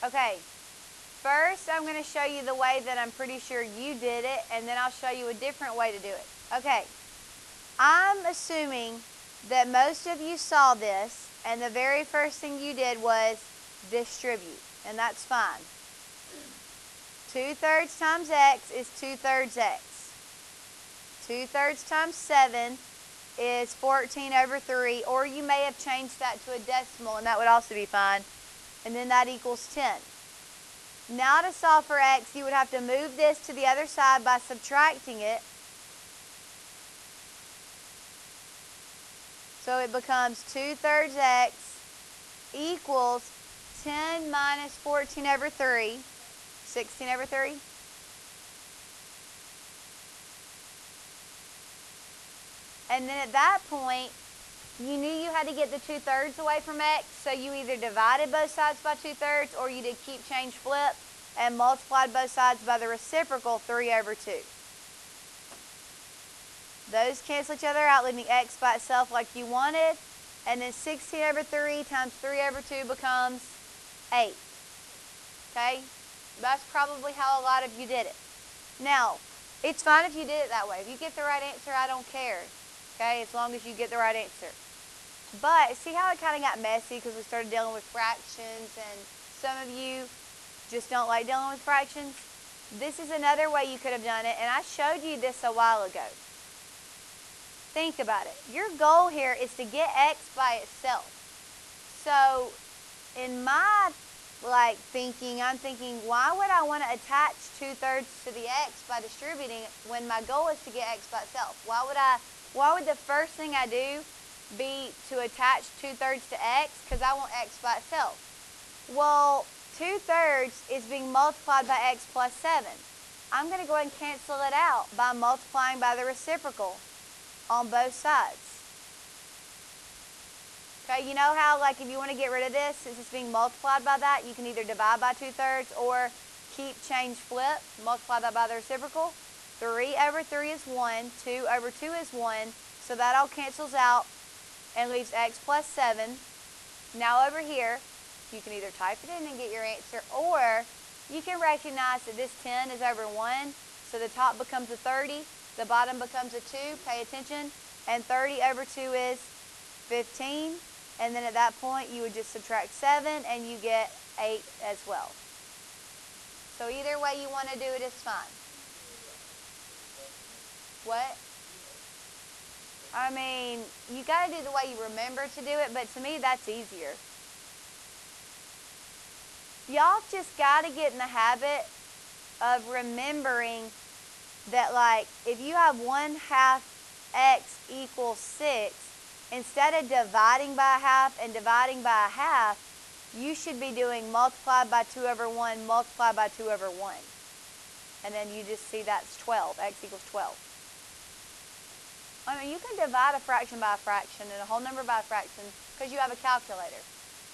Okay, first I'm going to show you the way that I'm pretty sure you did it, and then I'll show you a different way to do it. Okay, I'm assuming that most of you saw this, and the very first thing you did was distribute, and that's fine. 2/3 times x is 2/3 x. 2/3 times 7 is 14/3, or you may have changed that to a decimal, and that would also be fine. And then that equals 10. Now to solve for x, you would have to move this to the other side by subtracting it. So it becomes 2/3 x equals 10 minus 14/3, 16/3. And then at that point, you knew you had to get the 2/3 away from x, so you either divided both sides by 2/3, or you did keep, change, flip, and multiplied both sides by the reciprocal 3/2. Those cancel each other out, leaving x by itself like you wanted, and then 16/3 times 3/2 becomes 8. Okay? That's probably how a lot of you did it. Now, it's fine if you did it that way. If you get the right answer, I don't care. Okay? As long as you get the right answer. But see how it kind of got messy because we started dealing with fractions, and some of you just don't like dealing with fractions? This is another way you could have done it, and I showed you this a while ago. Think about it. Your goal here is to get x by itself. So in my thinking, I'm thinking, why would I want to attach 2/3 to the x by distributing when my goal is to get x by itself? Why would the first thing I do be to attach 2/3 to x? Because I want x by itself. Well, 2/3 is being multiplied by x plus 7. I'm going to go ahead and cancel it out by multiplying by the reciprocal on both sides. Okay, you know how if you want to get rid of this, since it's being multiplied by that, you can either divide by 2/3 or keep, change, flip, multiply that by the reciprocal. 3/3 is 1, 2/2 is 1, so that all cancels out and leaves x plus 7. Now over here, you can either type it in and get your answer, or you can recognize that this 10 is over 1, so the top becomes a 30, the bottom becomes a 2, pay attention, and 30/2 is 15, and then at that point you would just subtract 7 and you get 8 as well. So either way you want to do it is fine. What? I mean, you got to do the way you remember to do it, but to me that's easier. Y'all just got to get in the habit of remembering that if you have 1/2 x equals 6, instead of dividing by a half and dividing by a half, you should be doing multiply by 2/1, multiply by 2/1. And then you just see that's 12, x equals 12. I mean, you can divide a fraction by a fraction and a whole number by a fraction because you have a calculator.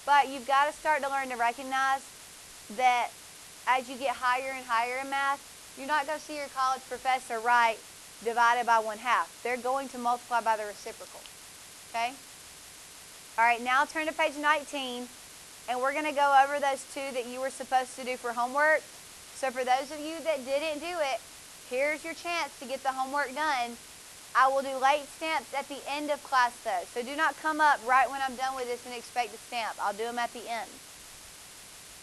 But you've got to start to learn to recognize that as you get higher and higher in math, you're not going to see your college professor write divided by 1/2. They're going to multiply by the reciprocal. Okay? All right, now turn to page 19, and we're going to go over those two that you were supposed to do for homework. So for those of you that didn't do it, here's your chance to get the homework done. I will do late stamps at the end of class though, so do not come up right when I'm done with this and expect to stamp. I'll do them at the end.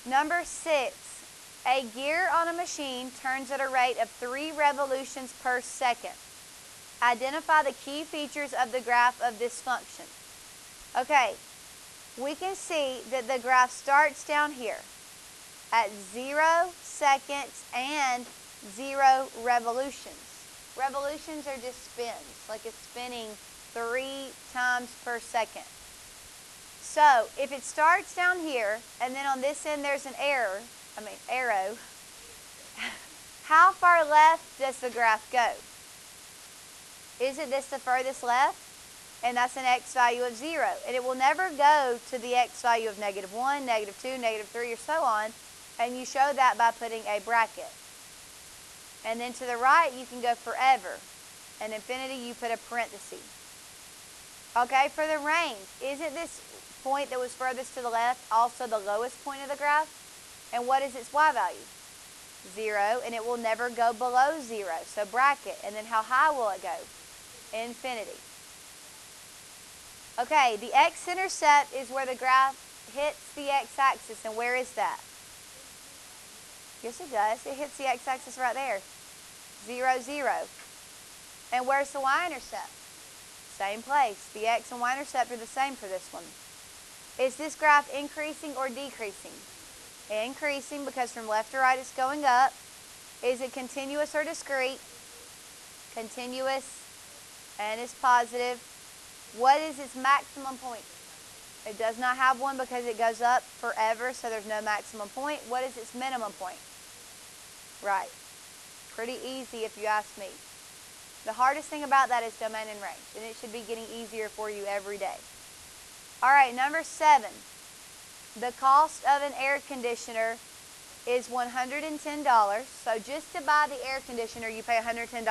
Number 6, a gear on a machine turns at a rate of 3 revolutions per second. Identify the key features of the graph of this function. Okay, we can see that the graph starts down here at 0 seconds and 0 revolutions. Revolutions are just spins, like it's spinning 3 times per second. So if it starts down here, and then on this end there's an arrow, how far left does the graph go? Isn't this the furthest left? And that's an x value of 0. And it will never go to the x value of -1, -2, -3, or so on. And you show that by putting a bracket. And then to the right, you can go forever. And infinity, you put a parenthesis. Okay, for the range, isn't this point that was furthest to the left also the lowest point of the graph? And what is its y value? 0, and it will never go below 0. So bracket. And then how high will it go? Infinity. Okay, the x-intercept is where the graph hits the x-axis. And where is that? Yes, it does. It hits the x-axis right there. 0, 0. And where's the y-intercept? Same place. The x and y-intercept are the same for this one. Is this graph increasing or decreasing? Increasing, because from left to right it's going up. Is it continuous or discrete? Continuous, and it's positive. What is its maximum point? It does not have one because it goes up forever, so there's no maximum point. What is its minimum point? Right. Pretty easy if you ask me. The hardest thing about that is domain and range, and it should be getting easier for you every day. All right, number 7. The cost of an air conditioner is $110. So just to buy the air conditioner, you pay $110.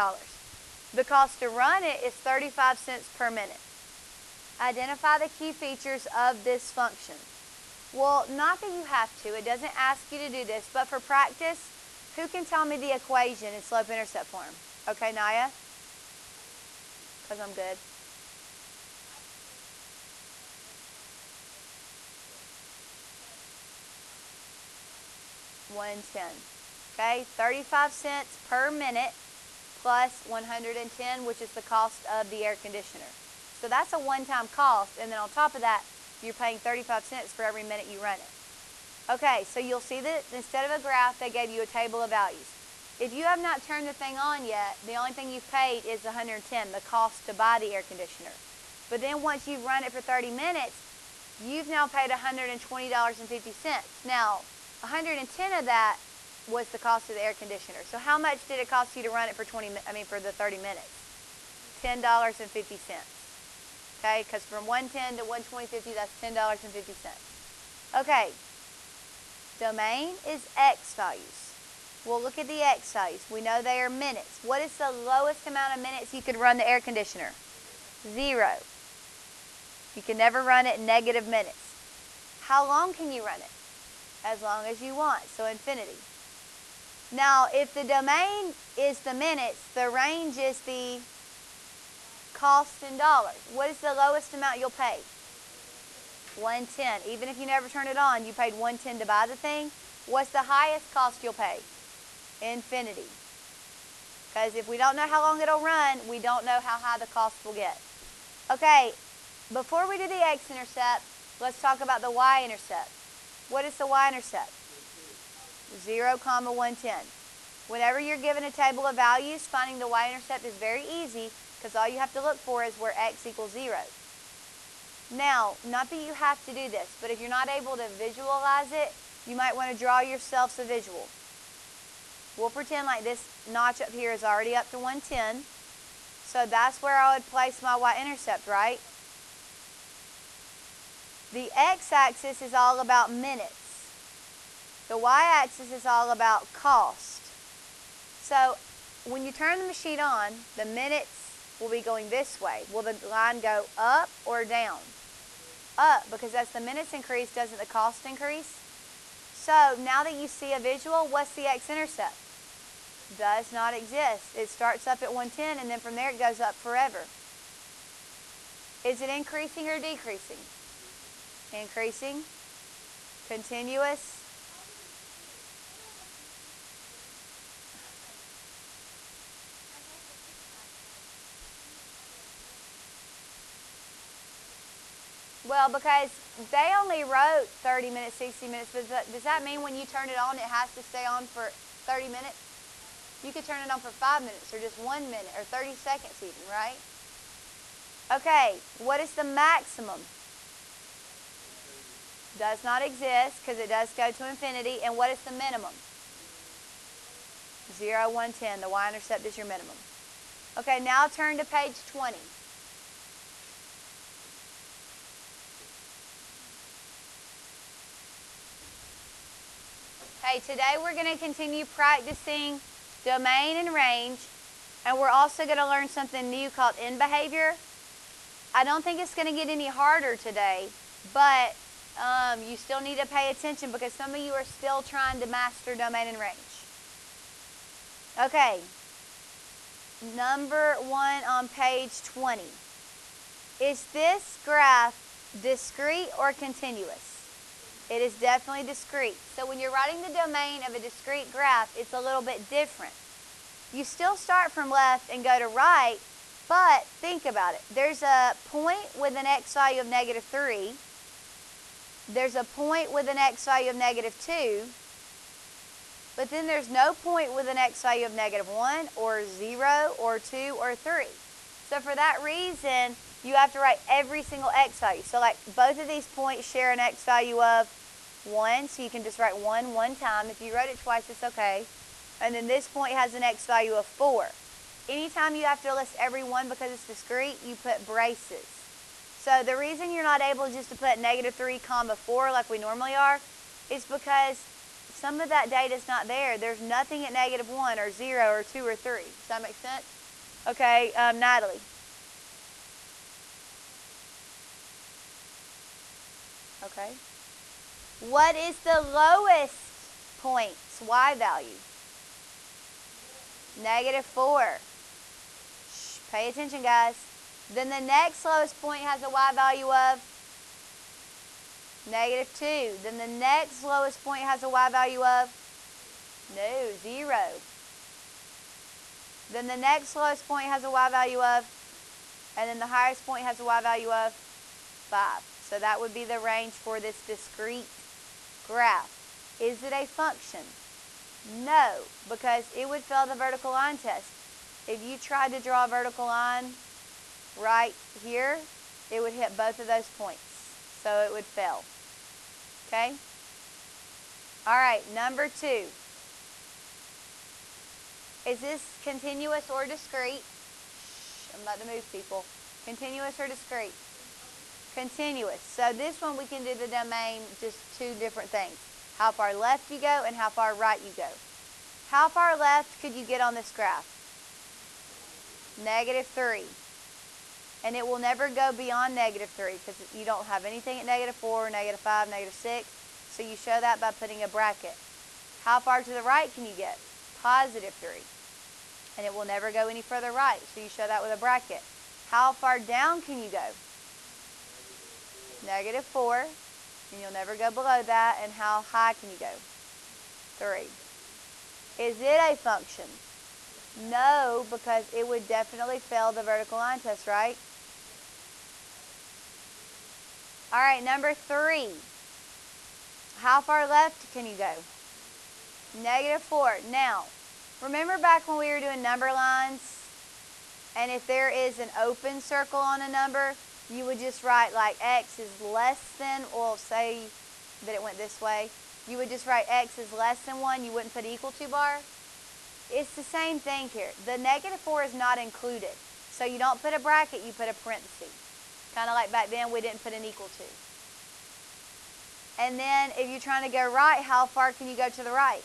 The cost to run it is 35 cents per minute. Identify the key features of this function. Well, not that you have to. It doesn't ask you to do this, but for practice, who can tell me the equation in slope-intercept form? Okay, Naya? Because I'm good. $110. Okay, 35 cents per minute plus 110, which is the cost of the air conditioner. So that's a one-time cost, and then on top of that, you're paying 35 cents for every minute you run it. Okay, so you'll see that instead of a graph, they gave you a table of values. If you have not turned the thing on yet, the only thing you've paid is $110, the cost to buy the air conditioner. But then once you've run it for 30 minutes, you've now paid $120.50. Now, 110 of that was the cost of the air conditioner. So how much did it cost you to run it for for the 30 minutes? $10.50. Okay, because from 110 to 120.50, that's $10.50. Okay, domain is x values. We'll look at the x values. We know they are minutes. What is the lowest amount of minutes you could run the air conditioner? 0. You can never run it negative minutes. How long can you run it? As long as you want, so infinity. Now, if the domain is the minutes, the range is the cost in dollars. What is the lowest amount you'll pay? $110. Even if you never turn it on, you paid $110 to buy the thing. What's the highest cost you'll pay? Infinity. Because if we don't know how long it'll run, we don't know how high the cost will get. Okay, before we do the x-intercept, let's talk about the y-intercept. What is the y-intercept? 0, 110. Whenever you're given a table of values, finding the y-intercept is very easy because all you have to look for is where x equals 0. Now, not that you have to do this, but if you're not able to visualize it, you might want to draw yourselves a visual. We'll pretend like this notch up here is already up to 110. So that's where I would place my y-intercept, right? The x-axis is all about minutes. The y-axis is all about cost. So when you turn the machine on, the minutes will be going this way. Will the line go up or down? Up, because as the minutes increase, doesn't the cost increase? So now that you see a visual, what's the x-intercept? Does not exist. It starts up at 110 and then from there it goes up forever. Is it increasing or decreasing? Increasing. Continuous. Well, because they only wrote 30 minutes, 60 minutes, but does that mean when you turn it on, it has to stay on for 30 minutes? You could turn it on for 5 minutes or just 1 minute or 30 seconds even, right? Okay, what is the maximum? Does not exist because it does go to infinity. And what is the minimum? 0, 110. The y-intercept is your minimum. Okay, now turn to page 20. Okay, today we're going to continue practicing domain and range, and we're also going to learn something new called end behavior. I don't think it's going to get any harder today, but You still need to pay attention because some of you are still trying to master domain and range. Okay. Number 1 on page 20. Is this graph discrete or continuous? It is definitely discrete. So when you're writing the domain of a discrete graph, it's a little bit different. You still start from left and go to right, but think about it. There's a point with an x value of -3. There's a point with an x value of -2. But then there's no point with an x value of -1 or 0 or 2 or 3. So for that reason, you have to write every single x value. So like both of these points share an x value of 1, so you can just write 1 one time. If you wrote it twice, it's okay. And then this point has an x value of 4. Anytime you have to list every one because it's discrete, you put braces. So the reason you're not able just to put -3, 4 like we normally are is because some of that data is not there. There's nothing at -1 or 0 or 2 or 3. Does that make sense? Okay, Natalie. Okay. What is the lowest point's y value? -4. Shh, pay attention, guys. Then the next lowest point has a y value of -2. Then the next lowest point has a y value of 0. Then the next lowest point has a y value of, and then the highest point has a y value of 5. So that would be the range for this discrete graph. Is it a function? No, because it would fail the vertical line test. If you tried to draw a vertical line right here, it would hit both of those points. So it would fail. Okay? All right, number 2. Is this continuous or discrete? Shh, I'm about to move people. Continuous or discrete? Continuous. So this one we can do the domain just 2 different things. How far left you go and how far right you go. How far left could you get on this graph? -3. And it will never go beyond -3 because you don't have anything at -4, -5, -6. So you show that by putting a bracket. How far to the right can you get? +3. And it will never go any further right. So you show that with a bracket. How far down can you go? -4. And you'll never go below that. And how high can you go? 3. Is it a function? No, because it would definitely fail the vertical line test, right? All right, number 3. How far left can you go? -4. Now, remember back when we were doing number lines? And if there is an open circle on a number, you would just write like x is less than, well, say that it went this way. You would just write x is less than 1. You wouldn't put equal to bar. It's the same thing here. The -4 is not included. So you don't put a bracket, you put a parenthesis. Kind of like back then we didn't put an equal to. And then if you're trying to go right, how far can you go to the right?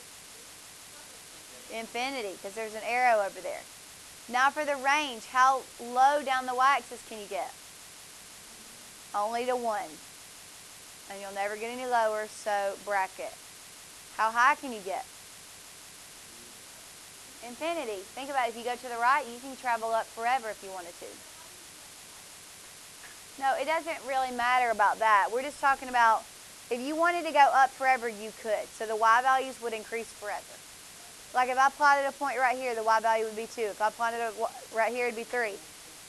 Infinity, because there's an arrow over there. Now for the range, how low down the y-axis can you get? Only to 1. And you'll never get any lower, so bracket. How high can you get? Infinity. Think about it. If you go to the right, you can travel up forever if you wanted to. No, it doesn't really matter about that. We're just talking about if you wanted to go up forever, you could. So the y values would increase forever. Like if I plotted a point right here, the y value would be 2. If I plotted it right here, it would be 3.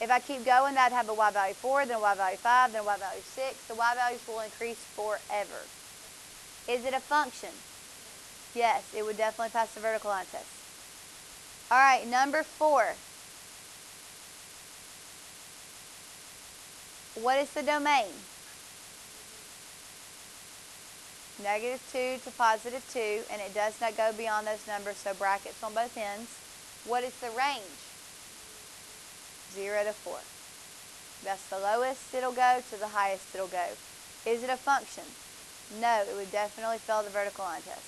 If I keep going, that'd have a y value 4, then a y value 5, then a y value 6. The y values will increase forever. Is it a function? Yes, it would definitely pass the vertical line test. All right, number 4. What is the domain? -2 to +2, and it does not go beyond those numbers, so brackets on both ends. What is the range? 0 to 4. That's the lowest it'll go to the highest it'll go. Is it a function? No, it would definitely fail the vertical line test.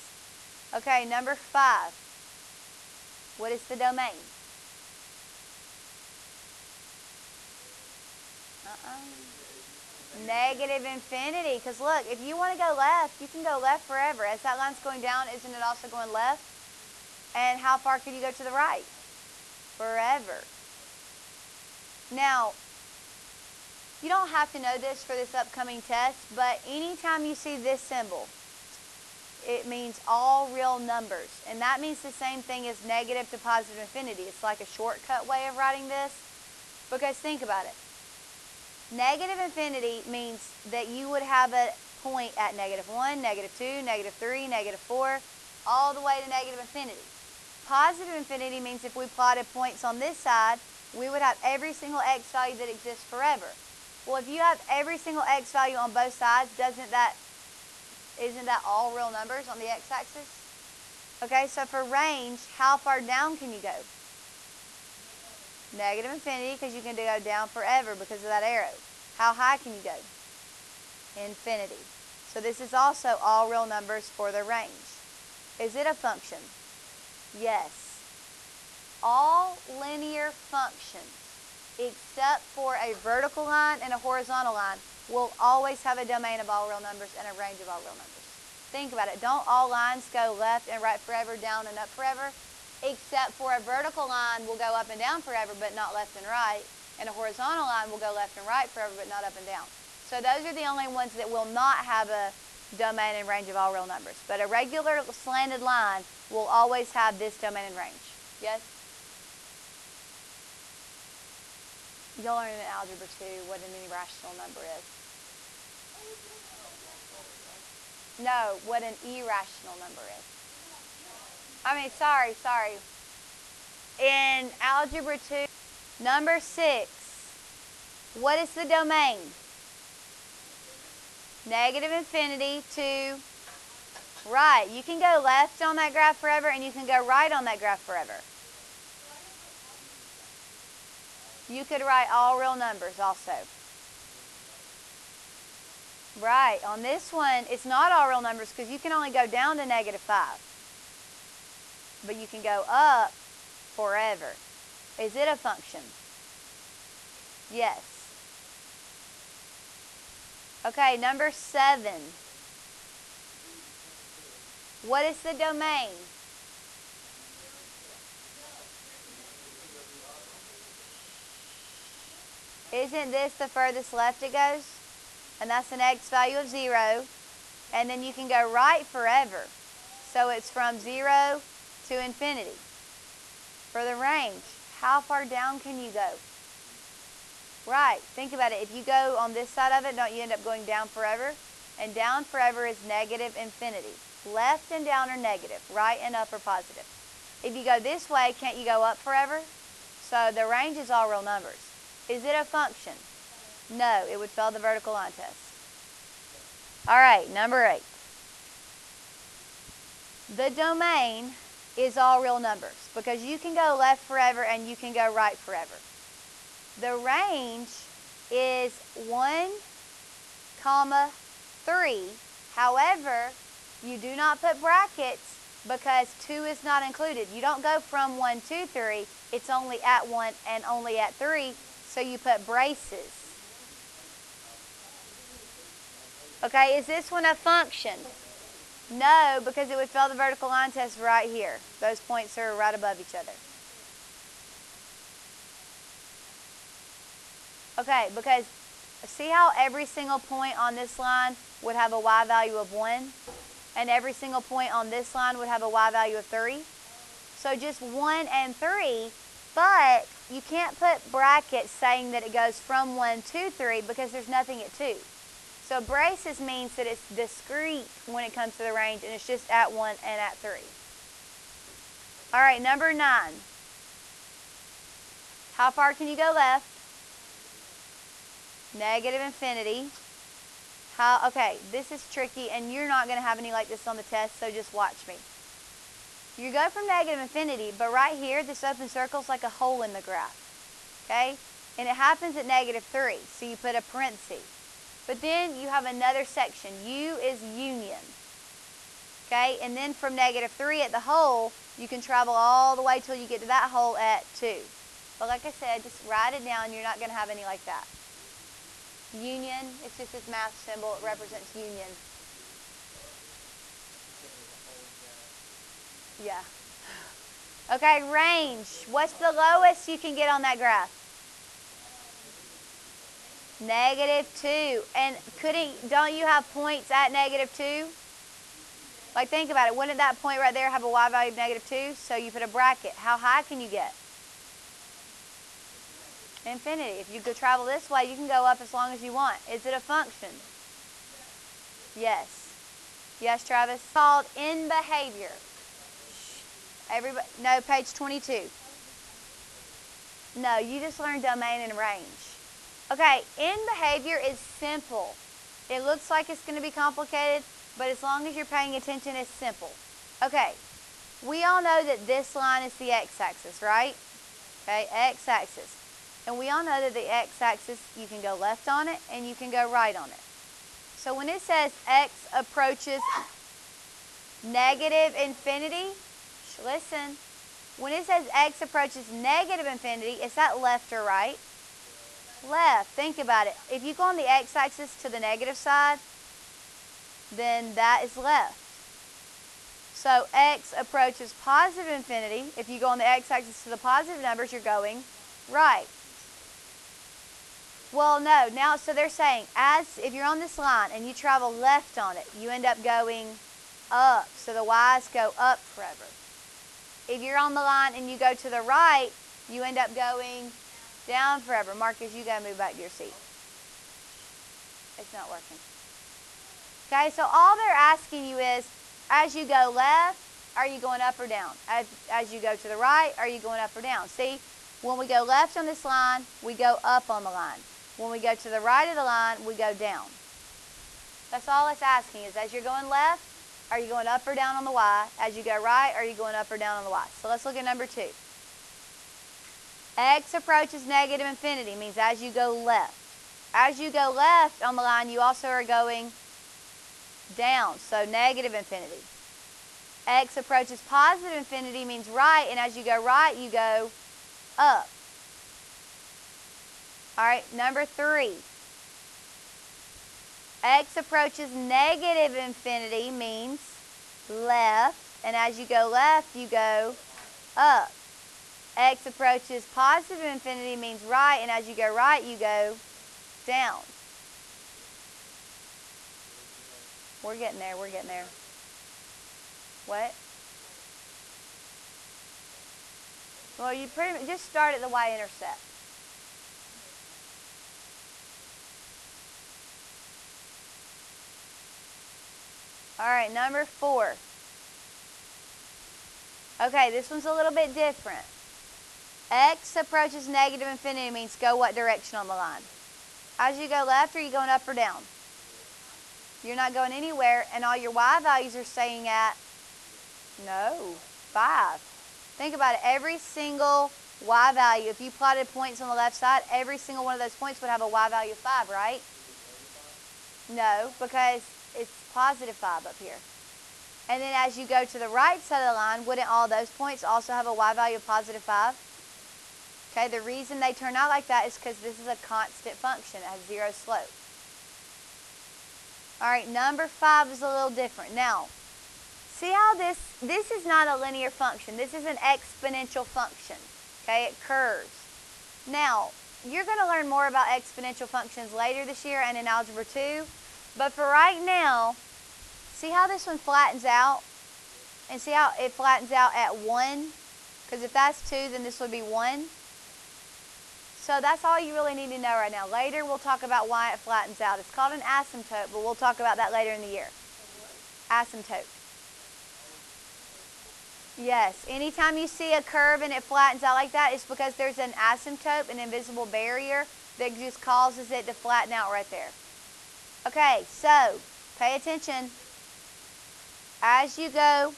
Okay, number 5. What is the domain? Negative infinity. Because look, if you want to go left, you can go left forever. As that line's going down, isn't it also going left? And how far could you go to the right? Forever. Now, you don't have to know this for this upcoming test, but anytime you see this symbol, it means all real numbers. And that means the same thing as negative to positive infinity. It's like a shortcut way of writing this. Because think about it. Negative infinity means that you would have a point at -1, -2, -3, -4, all the way to negative infinity. Positive infinity means if we plotted points on this side, we would have every single x value that exists forever. Well, if you have every single x value on both sides, isn't that all real numbers on the x-axis? Okay, so for range, how far down can you go? Negative infinity, because you can go down forever because of that arrow. How high can you go? Infinity. So this is also all real numbers for the range. Is it a function? Yes. All linear functions, except for a vertical line and a horizontal line, will always have a domain of all real numbers and a range of all real numbers. Think about it. Don't all lines go left and right forever, down and up forever? Except for a vertical line will go up and down forever, but not left and right. And a horizontal line will go left and right forever, but not up and down. So those are the only ones that will not have a domain and range of all real numbers. But a regular slanted line will always have this domain and range. Yes? You'll learn in Algebra 2 what an irrational number is. No, what an irrational number is. Sorry. In Algebra 2, number 6, what is the domain? Negative infinity to right. You can go left on that graph forever, and you can go right on that graph forever. You could write all real numbers also. Right. On this one, it's not all real numbers because you can only go down to -5. But you can go up forever. Is it a function? Yes. Okay, number 7. What is the domain? Isn't this the furthest left it goes? And that's an x value of 0. And then you can go right forever. So it's from 0 to infinity. For the range, how far down can you go? Right, think about it. If you go on this side of it, don't you end up going down forever? And down forever is negative infinity. Left and down are negative, right and up are positive. If you go this way, can't you go up forever? So the range is all real numbers. Is it a function? No, it would fail the vertical line test. All right, number 8. The domain is all real numbers because you can go left forever and you can go right forever. The range is 1, 3. However, you do not put brackets because 2 is not included. You don't go from 1 to 3. It's only at 1 and only at 3, so you put braces. Okay, is this one a function? No, because it would fail the vertical line test right here. Those points are right above each other. Okay, because see how every single point on this line would have a y value of 1? And every single point on this line would have a y value of 3? So just 1 and 3, but you can't put brackets saying that it goes from 1 to 3 because there's nothing at 2. So braces means that it's discrete when it comes to the range, and it's just at 1 and at 3. All right, number 9. How far can you go left? Negative infinity. Okay, this is tricky, and you're not going to have any like this on the test, so just watch me. You go from negative infinity, but right here, this open circle is like a hole in the graph. Okay? And it happens at -3, so you put a parenthesis. But then you have another section. U is union. Okay? And then from -3 at the hole, you can travel all the way till you get to that hole at 2. But like I said, just write it down. You're not going to have any like that. Union. It's just this math symbol. It represents union. Yeah. Okay, range. What's the lowest you can get on that graph? -2. And don't you have points at -2? Like, think about it. Wouldn't that point right there have a y value of -2? So you put a bracket. How high can you get? Infinity. If you go travel this way, you can go up as long as you want. Is it a function? Yes. Yes, Travis? It's called in behavior. Everybody, no, page 22. No, you just learned domain and range. Okay, in behavior is simple. It looks like it's going to be complicated, but as long as you're paying attention, it's simple. Okay, we all know that this line is the x-axis, right? Okay, x-axis. And we all know that the x-axis, you can go left on it and you can go right on it. So when it says x approaches negative infinity, listen, when it says x approaches negative infinity, is that left or right? Left. Think about it. If you go on the x-axis to the negative side, then that is left. So x approaches positive infinity. If you go on the x-axis to the positive numbers, you're going right. Well, no. Now, so they're saying, if you're on this line and you travel left on it, you end up going up. So the y's go up forever. If you're on the line and you go to the right, you end up going down forever. Marcus, you got to move back to your seat. It's not working. Okay, so all they're asking you is, as you go left, are you going up or down? As you go to the right, are you going up or down? See, when we go left on this line, we go up on the line. When we go to the right of the line, we go down. That's all it's asking is, as you're going left, are you going up or down on the y? As you go right, are you going up or down on the y? So let's look at number 2. X approaches negative infinity means as you go left. As you go left on the line, you also are going down, so negative infinity. X approaches positive infinity means right, and as you go right, you go up. All right, number 3. X approaches negative infinity means left, and as you go left, you go up. X approaches positive infinity means right, and as you go right, you go down. We're getting there, we're getting there. What? Well, you pretty much just start at the y-intercept. All right, number 4. Okay, this one's a little bit different. X approaches negative infinity means go what direction on the line? As you go left, are you going up or down? You're not going anywhere, and all your y values are staying at, no, 5. Think about it. Every single y value, if you plotted points on the left side, every single one of those points would have a y value of 5, right? No, because it's positive 5 up here. And then as you go to the right side of the line, wouldn't all those points also have a y value of positive 5? Okay, the reason they turn out like that is because this is a constant function. It has 0 slope. All right, number 5 is a little different. Now, see how this is not a linear function. This is an exponential function. Okay, it curves. Now, you're going to learn more about exponential functions later this year and in Algebra 2. But for right now, see how this one flattens out? And see how it flattens out at 1? Because if that's 2, then this would be 1. So that's all you really need to know right now. Later, we'll talk about why it flattens out. It's called an asymptote, but we'll talk about that later in the year. Asymptote. Yes, anytime you see a curve and it flattens out like that, it's because there's an asymptote, an invisible barrier, that just causes it to flatten out right there. Okay, so pay attention. As you go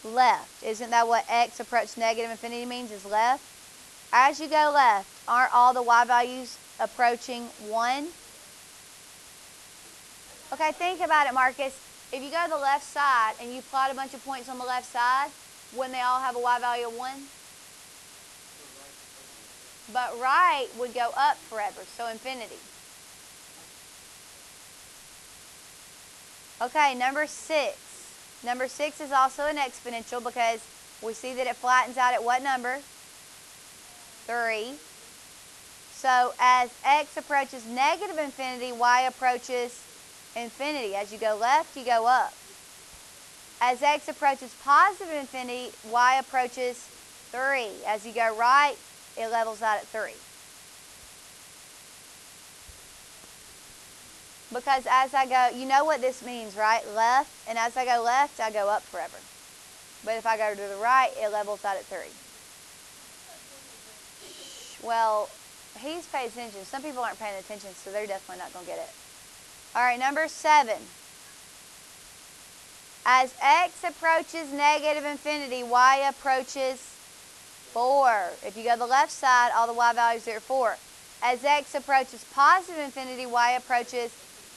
left, isn't that what x approach negative infinity means, is left? As you go left, aren't all the y values approaching 1? Okay, think about it, Marcus. If you go to the left side and you plot a bunch of points on the left side, wouldn't they all have a y value of 1? But right would go up forever, so infinity. Okay, number 6. Number 6 is also an exponential because we see that it flattens out at what number? 3. So as x approaches negative infinity, y approaches infinity. As you go left, you go up. As x approaches positive infinity, y approaches 3. As you go right, it levels out at 3. Because as I go, you know what this means, right? Left, and as I go left, I go up forever. But if I go to the right, it levels out at 3. Well, he's paying attention. Some people aren't paying attention, so they're definitely not going to get it. All right, number 7. As x approaches negative infinity, y approaches 4. If you go to the left side, all the y values are 4. As x approaches positive infinity, y approaches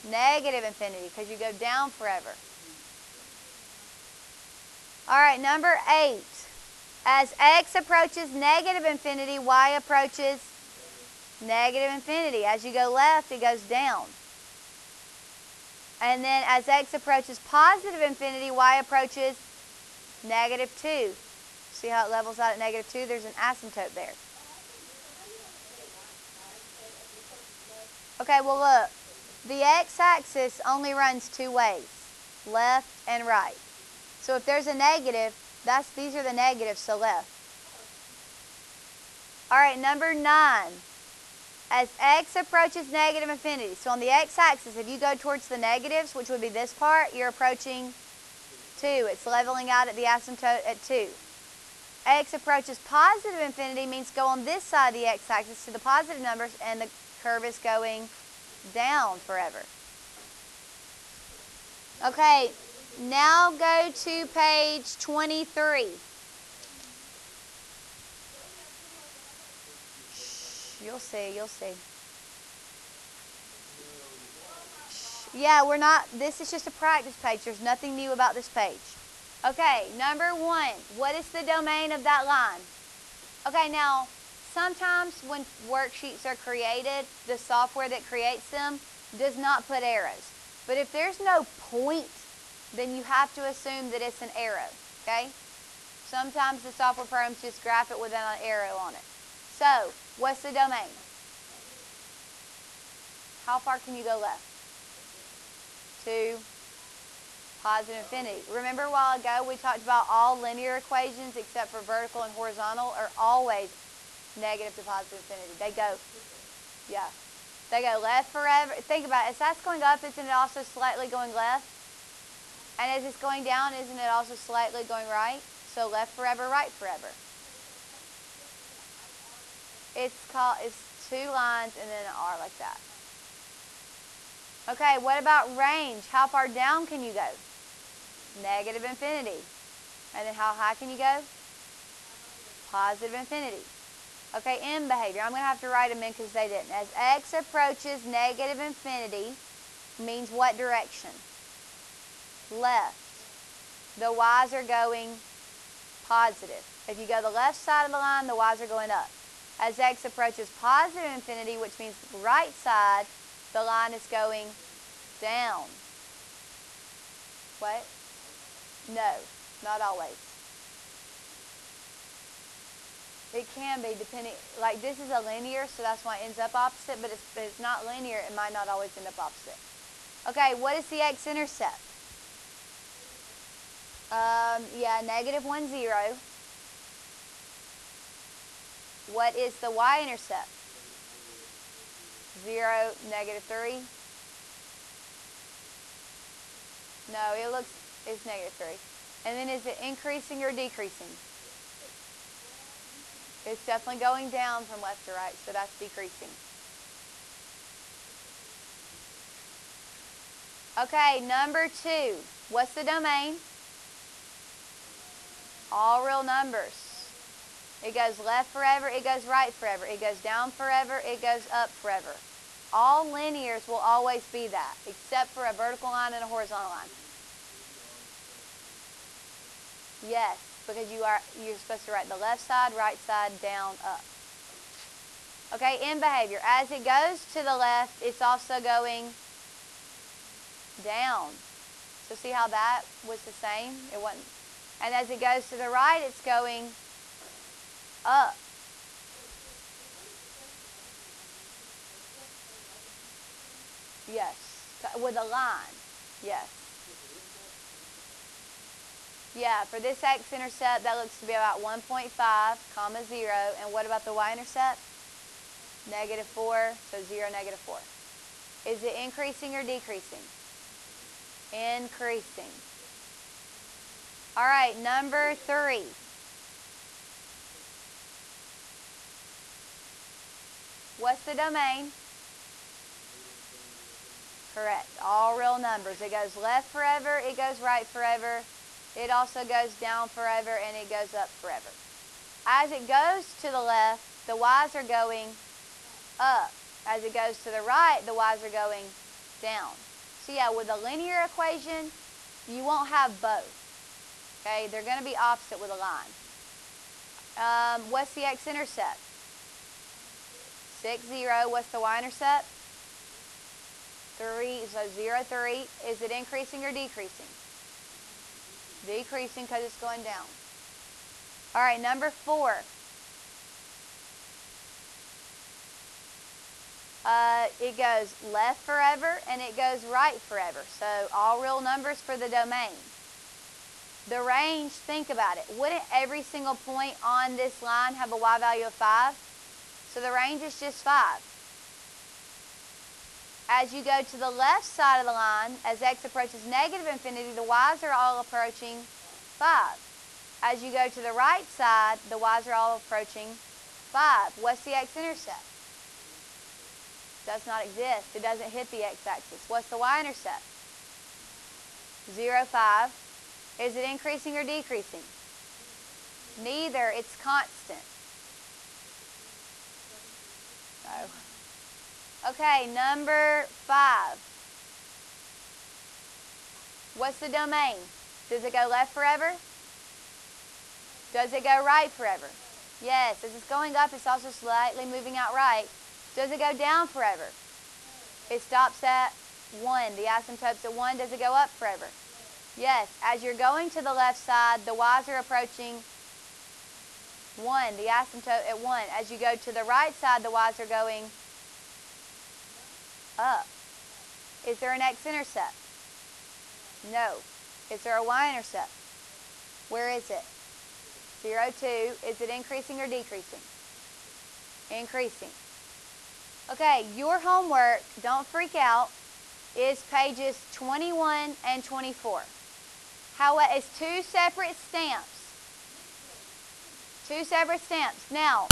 negative infinity because you go down forever. All right, number 8. As x approaches negative infinity, y approaches negative infinity. As you go left, it goes down. And then as x approaches positive infinity, y approaches negative 2. See how it levels out at negative 2? There's an asymptote there. Okay, well look, the x-axis only runs 2 ways, left and right. So if there's a negative, these are the negatives, so left. All right, number 9. As x approaches negative infinity, so on the x-axis, if you go towards the negatives, which would be this part, you're approaching 2. It's leveling out at the asymptote at 2. X approaches positive infinity means go on this side of the x-axis to the positive numbers, and the curve is going down forever. Okay, now go to page 23. You'll see, you'll see. Yeah, we're not, this is just a practice page. There's nothing new about this page. Okay, number 1, what is the domain of that line? Okay, now, sometimes when worksheets are created, the software that creates them does not put arrows. But if there's no point, then you have to assume that it's an arrow, okay? Sometimes the software programs just graph it with an arrow on it. So, what's the domain? How far can you go left? To positive infinity. Remember a while ago we talked about all linear equations except for vertical and horizontal are always negative to positive infinity. They go left forever. Think about it. As that's going up, isn't it also slightly going left? And as it's going down, isn't it also slightly going right? So left forever, right forever. It's 2 lines and then an R like that. Okay, what about range? How far down can you go? Negative infinity. And then how high can you go? Positive infinity. Okay, end behavior. I'm going to have to write them in because they didn't. As x approaches negative infinity, means what direction? Left. The y's are going positive. If you go the left side of the line, the y's are going up. As x approaches positive infinity, which means the right side, the line is going down. What? No, not always. It can be depending, like this is a linear, so that's why it ends up opposite, but if it's not linear, it might not always end up opposite. Okay, what is the x-intercept? Yeah, -1, 0. What is the y-intercept? 0, -3. No, it's -3. And then is it increasing or decreasing? It's definitely going down from left to right, so that's decreasing. Okay, number 2. What's the domain? All real numbers. It goes left forever, it goes right forever. It goes down forever, it goes up forever. All linears will always be that, except for a vertical line and a horizontal line. Yes, because you're supposed to write the left side, right side, down, up. Okay, end behavior. As it goes to the left, it's also going down. So see how that was the same? It wasn't. And as it goes to the right, it's going up. Yes, with a line. Yes. Yeah, for this x-intercept, that looks to be about 1.5, comma 0. And what about the y-intercept? -4, so 0, -4. Is it increasing or decreasing? Increasing. All right, number 3. What's the domain? Correct. All real numbers. It goes left forever, it goes right forever, it also goes down forever, and it goes up forever. As it goes to the left, the y's are going up. As it goes to the right, the y's are going down. So yeah, with a linear equation, you won't have both. Okay, they're going to be opposite with a line. What's the x-intercept? 6, 0. What's the y-intercept? 3, so 0, 3. Is it increasing or decreasing? Decreasing because it's going down. All right, number 4. It goes left forever and it goes right forever. So all real numbers for the domain. The range, think about it. Wouldn't every single point on this line have a y value of 5? So the range is just 5. As you go to the left side of the line, as x approaches negative infinity, the y's are all approaching 5. As you go to the right side, the y's are all approaching 5. What's the x-intercept? Does not exist. It doesn't hit the x-axis. What's the y-intercept? 0, 5. Is it increasing or decreasing? Neither. It's constant. So. Okay, number 5. What's the domain? Does it go left forever? Does it go right forever? Yes. As it's going up, it's also slightly moving out right. Does it go down forever? It stops at 1. The asymptote's at 1. Does it go up forever? Yes. As you're going to the left side, the y's are approaching 1. The asymptote at 1. As you go to the right side, the y's are going up. Is there an x-intercept? No. Is there a y-intercept? Where is it? 0, 2. Is it increasing or decreasing? Increasing. Okay, your homework, don't freak out, is pages 21 and 24. It's 2 separate stamps. 2 separate stamps. Now,